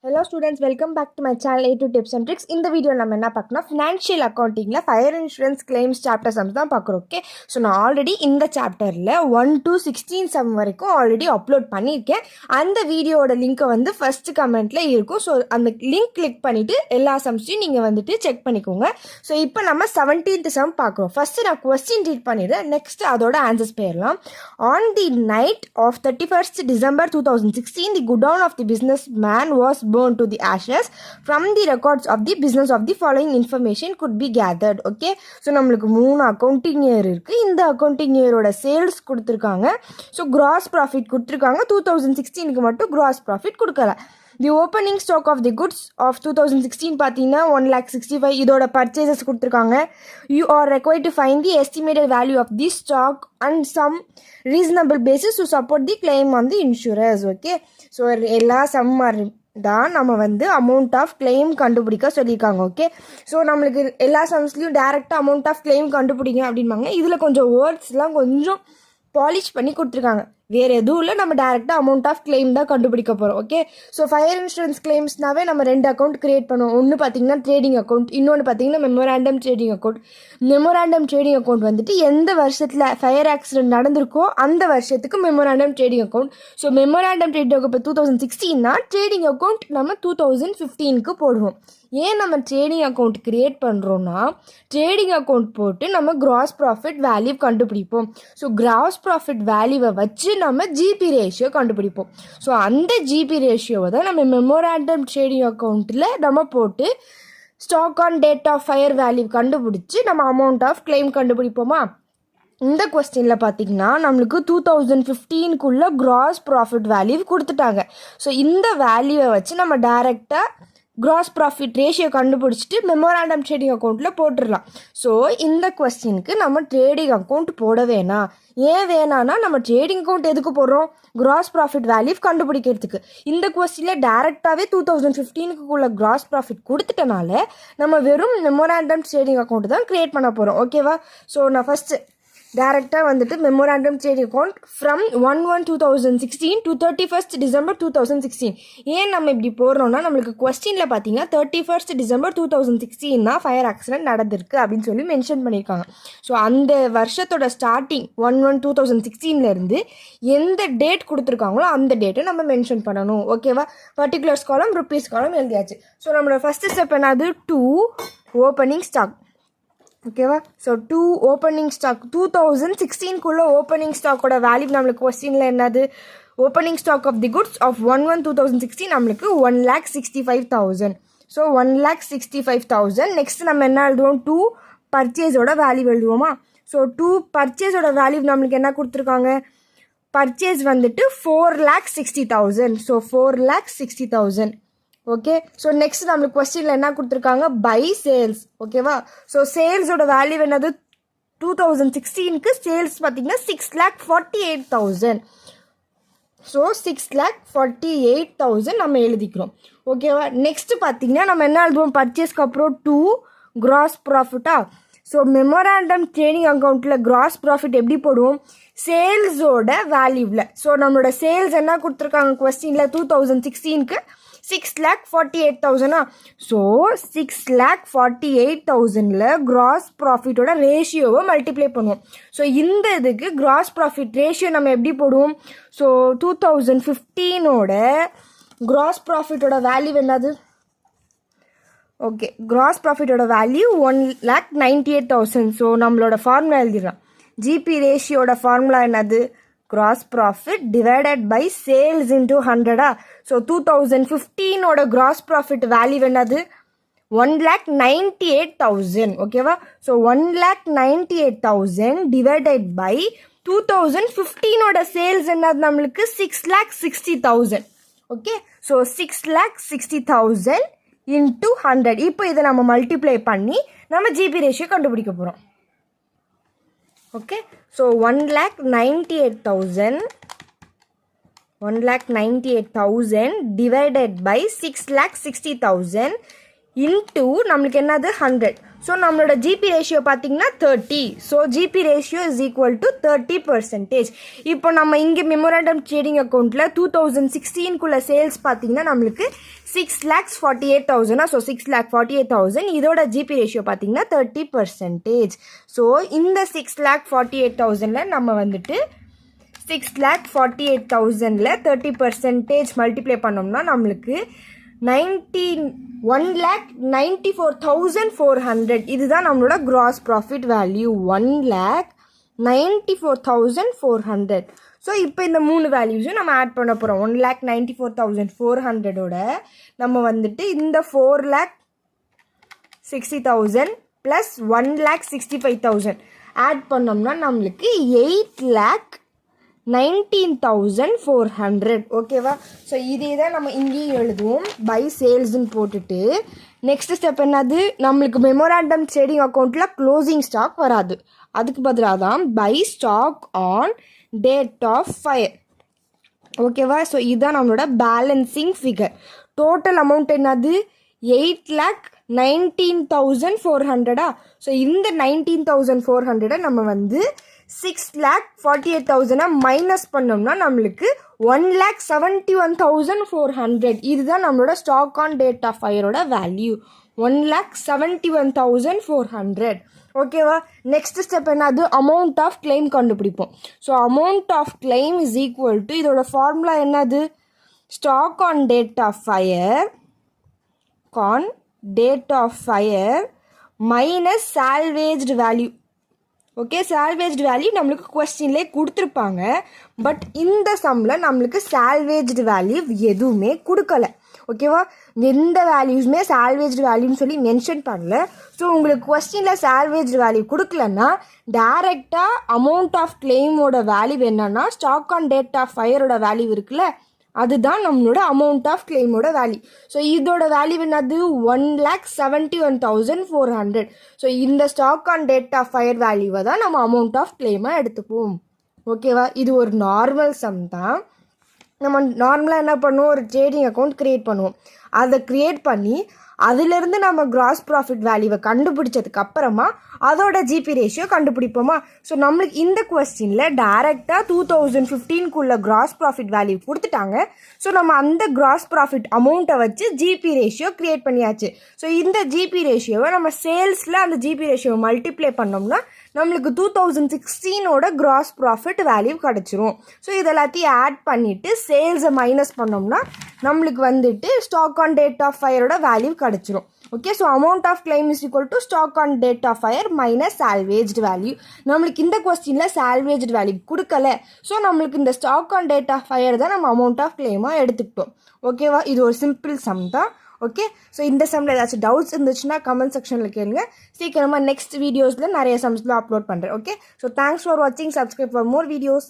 Hello students, welcome back to my channel A2 Tips and Tricks. இந்த video நம்ம என்ன பார்க்கணும், ஃபினான்ஷியல் அக்கௌண்டிங்கில் fire insurance claims chapter sums தான் பார்க்குறோம். ஓகே, ஸோ நான் ஆல்ரெடி இந்த சாப்டரில் 1 to 16 சம் வரைக்கும் ஆல்ரெடி அப்லோட் பண்ணியிருக்கேன். அந்த வீடியோட லிங்க்கை வந்து ஃபஸ்ட்டு கமெண்ட்டில் இருக்கும். ஸோ அந்த லிங்க் கிளிக் பண்ணிவிட்டு எல்லா சம்ஸையும் நீங்கள் வந்துட்டு செக் பண்ணிக்கோங்க. ஸோ இப்போ நம்ம 17th சம் பார்க்குறோம். ஃபஸ்ட்டு நான் கொஸ்டின் ரீட் பண்ணிடுறேன், நெக்ஸ்ட் அதோட ஆன்சர்ஸ் போயிடலாம். On the night of 31st December 2016, the godown of the businessman was burned to the ashes. From the records of the business of the following information could be gathered. Okay, so நம்மளுக்கு 3 accounting year இருக்குது. இந்த accounting இயரோட sales கொடுத்துருக்காங்க. So gross profit கொடுத்துருக்காங்க. 2016க்கு மட்டும் gross profit கொடுக்கல. The opening stock of the goods of 2016 பார்த்தீங்கன்னா 1,65,000. இதோட பர்ச்சேசஸ் கொடுத்துருக்காங்க. You are required to find the estimated value of the stock and some reasonable basis to support the claim on the insurance. Okay, so எல்லா சம்மர் தான் நம்ம வந்து amount of claim கண்டுபிடிக்க சொல்லியிருக்காங்க. ஓகே, ஸோ நம்மளுக்கு எல்லா சம்ஸ்லையும் டேரெக்டாக அமௌண்ட் ஆஃப் கிளைம் கண்டுபிடிங்க அப்படின்பாங்க. இதில் கொஞ்சம் வேர்ட்ஸ்லாம் கொஞ்சம் பாலிஷ் பண்ணி கொடுத்துருக்காங்க. வேறு எதுவும் இல்லை, நம்ம டேரெக்டாக அமௌண்ட் ஆஃப் கிளைம் தான் கண்டுபிடிக்க போகிறோம். ஓகே, ஸோ ஃபயர் இன்சூரன்ஸ் கிளைம்ஸ்னாவே நம்ம 2 அக்கௌண்ட் கிரியேட் பண்ணுவோம். ஒன்று பார்த்தீங்கன்னா ட்ரேடிங் அக்கௌண்ட், இன்னொன்று பார்த்தீங்கன்னா memorandum trading account. Memorandum trading account வந்துட்டு எந்த வருஷத்தில் ஃபயர் ஆக்சிடென்ட் நடந்திருக்கோ அந்த வருஷத்துக்கு memorandum trading account. So memorandum trading account இப்போ 2016னா ட்ரேடிங் அக்கௌண்ட் நம்ம 2015க்கு போடுவோம். ஏன் நம்ம ட்ரேடிங் அக்கௌண்ட் கிரியேட் பண்ணுறோன்னா, ட்ரேடிங் அக்கௌண்ட் போட்டு நம்ம கிராஸ் ப்ராஃபிட் வேல்யூ கண்டுபிடிப்போம். ஸோ கிராஸ் ப்ராஃபிட் வேல்யூவை வச்சு நம்ம ஜிபி ரேஷியோ கண்டுபிடிப்போம். ஸோ அந்த ஜிபி ரேஷியோவை தான் நம்ம மெமோராண்டம் ட்ரேடிங் அக்கௌண்ட்டில் நம்ம போட்டு stock on date of fire value கண்டுபிடிச்சி நம்ம அமௌண்ட் ஆஃப் கிளைம் கண்டுபிடிப்போமா. இந்த கொஸ்டினில் பார்த்தீங்கன்னா நம்மளுக்கு 2015க்குள்ளே கிராஸ் ப்ராஃபிட் வேல்யூ கொடுத்துட்டாங்க. ஸோ இந்த வேல்யூவை வச்சு நம்ம டைரெக்டாக கிராஸ் ப்ராஃபிட் ரேஷியோ கண்டுபிடிச்சிட்டு மெமோராண்டம் ட்ரேடிங் அக்கௌண்ட்டில் போட்டுடலாம். ஸோ இந்த கொஸ்டினுக்கு நம்ம ட்ரேடிங் அக்கௌண்ட் போட வேணாம். ஏன் வேணான்னா, நம்ம ட்ரேடிங் அக்கௌண்ட் எதுக்கு போடுறோம், கிராஸ் ப்ராஃபிட் வேல்யூ கண்டுபிடிக்கிறதுக்கு. இந்த கொஸ்டினில் டேரெக்டாகவே 2015க்குள்ள கிராஸ் ப்ராஃபிட் கொடுத்துட்டனால நம்ம வெறும் மெமோராண்டம் ட்ரேடிங் அக்கௌண்ட் தான் க்ரியேட் பண்ண போகிறோம். ஓகேவா, ஸோ நான் ஃபஸ்ட்டு டேரெக்டாக வந்துட்டு memorandum trading account from 1/1/2016 to 31st December 2016. ஏன் நம்ம இப்படி போடுறோம்னா, நம்மளுக்கு கொஸ்டினில் பார்த்தீங்கன்னா 31st December 2016 ஃபயர் ஆக்சிடென்ட் நடந்திருக்கு அப்படின்னு சொல்லி மென்ஷன் பண்ணியிருக்காங்க. ஸோ அந்த வருஷத்தோட ஸ்டார்டிங் 1/1/2016 எந்த டேட் கொடுத்துருக்காங்களோ அந்த டேட்டை நம்ம மென்ஷன் பண்ணணும். ஓகேவா, பர்டிகுலர்ஸ் காலம் ருப்பீஸ் காலம் எழுதியாச்சு. ஸோ நம்மளோட ஃபஸ்ட்டு ஸ்டெப் என்னது, 2 ஓப்பனிங் ஸ்டாக். ஓகேவா, ஸோ 2 ஓப்பனிங் ஸ்டாக் 2016க்குள்ளே ஓப்பனிங் ஸ்டாக்கோட வேல்யூ நம்மளுக்கு கொஸ்டினில் என்னது, opening stock of the goods of 1/1/2016 நம்மளுக்கு 1,65,000. ஸோ 1,65,000. நெக்ஸ்ட் நம்ம என்ன எழுதுவோம், 2 பர்ச்சேஸோட வேல்யூ எழுதுவோமா. ஸோ 2 பர்ச்சேஸோட வேல்யூ நம்மளுக்கு என்ன கொடுத்துருக்காங்க, பர்ச்சேஸ் வந்துட்டு 4,60,000. ஸோ 4,60,000. ஓகே, ஸோ நெக்ஸ்ட் நம்மளுக்கு கொஸ்டினில் என்ன கொடுத்துருக்காங்க, பை சேல்ஸ். ஓகேவா, ஸோ சேல்ஸோட வேல்யூ என்னது, 2016க்கு சேல்ஸ் பார்த்தீங்கன்னா 6,48,000. ஸோ 6,48,000 நம்ம எழுதிக்கிறோம். ஓகேவா, நெக்ஸ்ட் பார்த்தீங்கன்னா நம்ம என்ன எழுதுவோம், பர்ச்சேஸ்க்கு அப்புறம் 2 கிராஸ் ப்ராஃபிட்டா. ஸோ மெமோராண்டம் ட்ரேடிங் அக்கௌண்ட்டில் கிராஸ் ப்ராஃபிட் எப்படி போடுவோம், சேல்ஸோட வேல்யூவில். ஸோ நம்மளோட சேல்ஸ் என்ன கொடுத்துருக்காங்க கொஸ்டினில், 2016க்கு 6,48,000. ஸோ 6,48,000ல் கிராஸ் ப்ராஃபிட்டோட ரேஷியோவை மல்டிப்ளை பண்ணுவோம். ஸோ இந்த இதுக்கு கிராஸ் ப்ராஃபிட் ரேஷியோ நம்ம எப்படி போடுவோம், ஸோ 2015ஓட கிராஸ் ப்ராஃபிட்டோட வேல்யூ என்னது, ஓகே, கிராஸ் ப்ராஃபிட்டோட வேல்யூ 1,98,000. ஸோ நம்மளோட ஃபார்முலா எழுதிடலாம். ஜிபி ரேஷியோட ஃபார்முலா என்னது, gross profit divided by sales into 100. So 2015ஓட கிராஸ் ப்ராஃபிட் வேல்யூ என்னது, 1,98,000. ஓகேவா, ஸோ 1,98,000 டிவைடட் பை 2015ஓட சேல்ஸ் என்னது நம்மளுக்கு 6,60,000. Okay, so 6,60,000 into 100. இப்போ இதை நம்ம மல்டிப்ளை பண்ணி நம்ம ஜிபி ரேஷியோ கண்டுபிடிக்க போகிறோம். Okay, so 1,98,000 divided by 6,60,000 into நம்மளுக்கு என்னது 100. ஸோ நம்மளோட ஜிபி ரேஷியோ பார்த்தீங்கன்னா 30. So GP ratio is equal to 30%. இப்போ நம்ம இங்கே மெமோரண்டம் ட்ரேடிங் அக்கௌண்ட்டில் 2016 சேல்ஸ் பார்த்தீங்கன்னா நம்மளுக்கு 6,48,000. ஸோ 6,48,000. இதோட ஜிபி ரேஷியோ பார்த்தீங்கன்னா 30%. ஸோ இந்த 6,48,000 நம்ம வந்துட்டு 6,48,000 30% மல்டிப்ளை பண்ணோம்னா நம்மளுக்கு 1,94,400. இதுதான் நம்மளோட கிராஸ் ப்ராஃபிட் வேல்யூ 1,94,400. ஸோ இப்போ இந்த 3 வேல்யூஸும் நம்ம ஆட் பண்ண போகிறோம். 1,94,400ஓட நம்ம வந்துட்டு இந்த 4,60,000 ப்ளஸ் 1,65,000 ஆட் பண்ணோம்னா நம்மளுக்கு 8,19,400. ஓகேவா? ஸோ இதே தான் நம்ம இங்கேயும் எழுதுவோம். பை சேல்ஸ்ன்னு போட்டுட்டு நெக்ஸ்ட் ஸ்டெப் என்னது, நம்மளுக்கு மெமோராண்டம் ட்ரேடிங் அக்கௌண்ட்டில் க்ளோசிங் ஸ்டாக் வராது. அதுக்கு பதிலாக தான் by stock on date of fire. ஓகேவா? ஸோ இதுதான் நம்மளோட பேலன்சிங் ஃபிகர். டோட்டல் அமௌண்ட் என்னது 8,19,400. ஸோ இந்த 19,400 நம்ம வந்து 6,48,000 மைனஸ் பண்ணோம்னா நம்மளுக்கு 1,71,400. இதுதான் நம்மளோட ஸ்டாக் ஆன் டேட் ஆஃப் ஃபயரோட வேல்யூ 1,71,400. ஓகேவா? நெக்ஸ்ட் ஸ்டெப் என்னது, அமௌண்ட் ஆஃப் கிளைம் கண்டுபிடிப்போம். So amount of claim is equal to இதோட ஃபார்முலா என்னது, stock on date of fire minus salvaged value. Okay, salvaged value நம்மளுக்கு கொஸ்டின்லேயே கொடுத்துருப்பாங்க. பட் இந்த சம்மில் நம்மளுக்கு சால்வேஜ்டு வேல்யூ எதுவுமே கொடுக்கல. ஓகேவா? எந்த வேல்யூஸுமே சால்வேஜ்டு வேல்யூன்னு சொல்லி மென்ஷன் பண்ணல. ஸோ உங்களுக்கு கொஸ்டினில் சால்வேஜ்டு வேல்யூ கொடுக்கலன்னா டைரெக்டாக அமௌண்ட் ஆஃப் கிளைமோட வேல்யூ என்னன்னா ஸ்டாக் ஆன் டேட் ஆஃப் ஃபயரோட வேல்யூ இருக்குல்ல, அதுதான் நம்மளோட அமௌண்ட் ஆஃப் கிளைமோட வேல்யூ. ஸோ இதோட வேல்யூ என்னது 1,71,400. ஸோ இந்த stock on date of fire வேல்யூவை தான் நம்ம அமௌண்ட் ஆஃப் கிளைமாக எடுத்துப்போம். ஓகேவா? இது ஒரு நார்மல் சம் தான். நம்ம நார்மலாக என்ன பண்ணுவோம், ஒரு ட்ரேடிங் அக்கௌண்ட் க்ரியேட் பண்ணுவோம். அதை க்ரியேட் பண்ணி அதிலிருந்து நம்ம கிராஸ் ப்ராஃபிட் வேல்யூவை கண்டுபிடிச்சதுக்கு அப்புறமா அதோட ஜிபி ரேஷியோ கண்டுபிடிப்போமா. ஸோ நம்மளுக்கு இந்த கொஸ்டினில் டைரெக்டாக 2015 கிராஸ் ப்ராஃபிட் வேல்யூ கொடுத்துட்டாங்க. ஸோ நம்ம அந்த கிராஸ் ப்ராஃபிட் அமௌண்ட்டை வச்சு ஜிபி ரேஷியோ க்ரியேட் பண்ணியாச்சு. ஸோ இந்த ஜிபி ரேஷியோவை நம்ம சேல்ஸில் அந்த ஜிபி ரேஷியோவை மல்டிப்ளை பண்ணோம்னா நம்மளுக்கு 2016 கிராஸ் ப்ராஃபிட் வேல்யூ கிடச்சிரும். ஸோ இதெல்லாத்தையும் ஆட் பண்ணிவிட்டு சேல்ஸை மைனஸ் பண்ணோம்னா நம்மளுக்கு வந்துட்டு ஸ்டாக் ஆன் டேட் ஆஃப் ஃபயரோட வேல்யூ கிடச்சிரும். Okay, so amount of claim is equal to stock on date of fire minus salvaged value. நம்மளுக்கு இந்த கொஸ்டினில் சால்வேஜ்டு வேல்யூ கொடுக்கல. ஸோ நம்மளுக்கு இந்த stock on date of fire தான் நம்ம அமௌண்ட் ஆஃப் கிளைமாக எடுத்துக்கிட்டோம். ஓகேவா? இது ஒரு சிம்பிள் சம் தான். ஓகே, ஸோ இந்த சம்மில் ஏதாச்சும் டவுட்ஸ் இருந்துச்சுன்னா கமெண்ட் செக்ஷனில் கேளுங்க. சீக்கிரமாக நெக்ஸ்ட் வீடியோஸில் நிறைய சம்ஸ்லாம் அப்லோட் பண்ணுறேன். ஓகே, ஸோ தேங்க்ஸ் ஃபார் வாட்சிங். Subscribe for more videos.